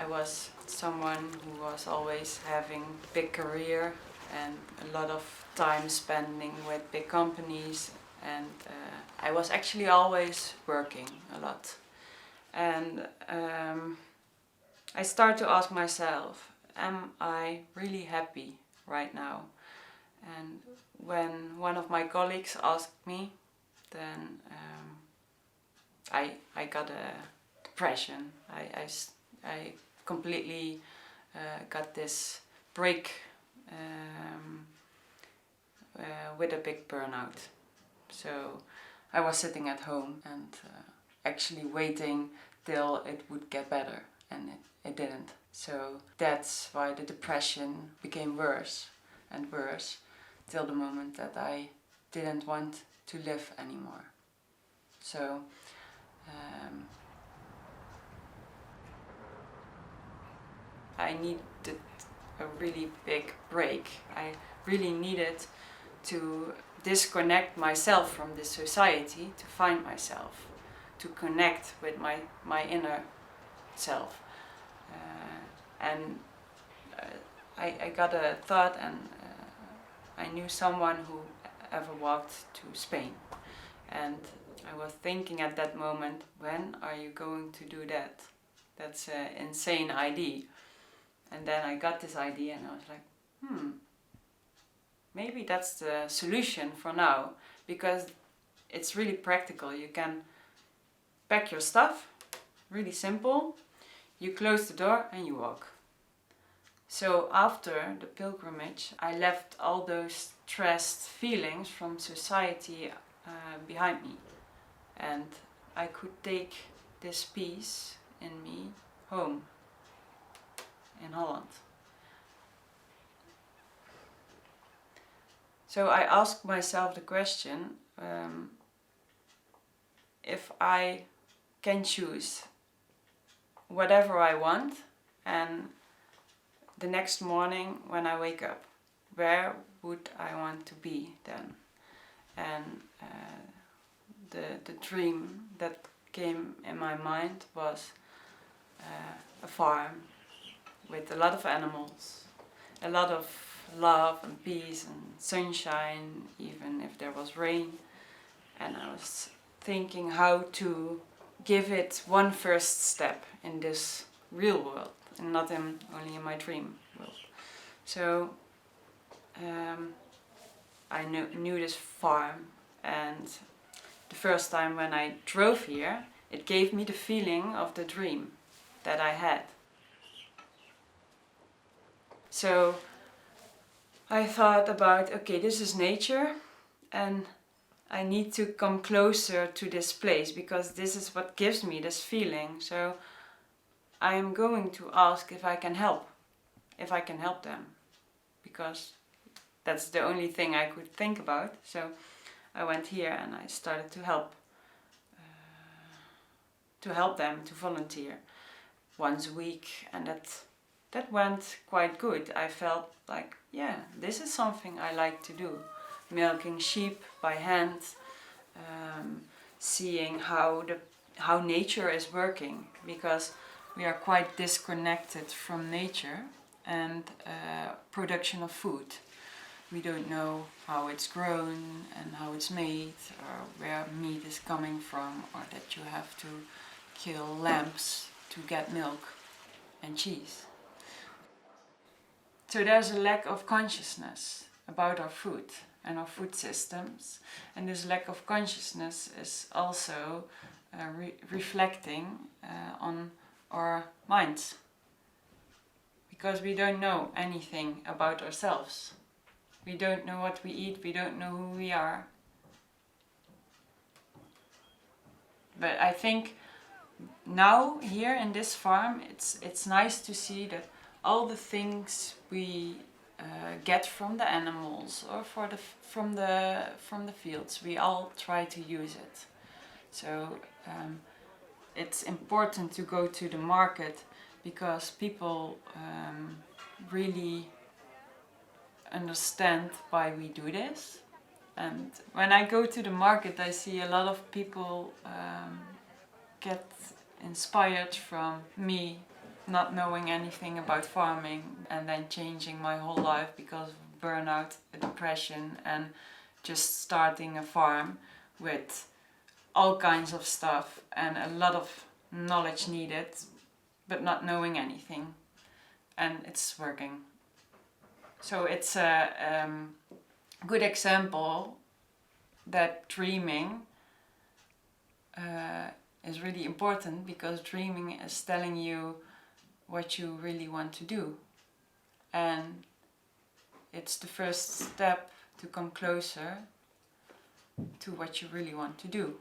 I was someone who was always having big career and a lot of time spending with big companies, and I was actually always working a lot. And I start to ask myself, am I really happy right now? And when one of my colleagues asked me, then I got a depression. I completely got this break with a big burnout. So I was sitting at home and actually waiting till it would get better, and it didn't. So that's why the depression became worse and worse till the moment that I didn't want to live anymore. So I needed a really big break. I really needed to disconnect myself from this society, to find myself, to connect with my inner self. I got a thought, and I knew someone who ever walked to Spain. And I was thinking at that moment, when are you going to do that? That's an insane idea. And then I got this idea and I was like, maybe that's the solution for now, because it's really practical. You can pack your stuff, really simple, you close the door and you walk. So after the pilgrimage, I left all those stressed feelings from society behind me, and I could take this peace in me home in Holland. So I asked myself the question, if I can choose whatever I want, and the next morning when I wake up, where would I want to be then? And the dream that came in my mind was a farm with a lot of animals, a lot of love and peace and sunshine, even if there was rain. And I was thinking how to give it one first step in this real world, and not only in my dream world. So I knew this farm, and the first time when I drove here, it gave me the feeling of the dream that I had. So I thought about, okay, this is nature, and I need to come closer to this place because this is what gives me this feeling. So I am going to ask if I can help them, because that's the only thing I could think about. So I went here and I started to help them, to volunteer once a week, and that went quite good. I felt like, yeah, this is something I like to do. Milking sheep by hand, seeing how nature is working, because we are quite disconnected from nature and production of food. We don't know how it's grown and how it's made, or where meat is coming from, or that you have to kill lambs to get milk and cheese. So there's a lack of consciousness about our food and our food systems, and this lack of consciousness is also reflecting on our minds, because we don't know anything about ourselves. We don't know what we eat, we don't know who we are. But I think now here in this farm, it's nice to see that all the things we get from the animals or from the fields, we all try to use it. So it's important to go to the market, because people really understand why we do this. And when I go to the market, I see a lot of people get inspired from me not knowing anything about farming and then changing my whole life because of burnout, depression, and just starting a farm with all kinds of stuff and a lot of knowledge needed, but not knowing anything. And it's working. So it's a good example that dreaming is really important, because dreaming is telling you what you really want to do, and it's the first step to come closer to what you really want to do.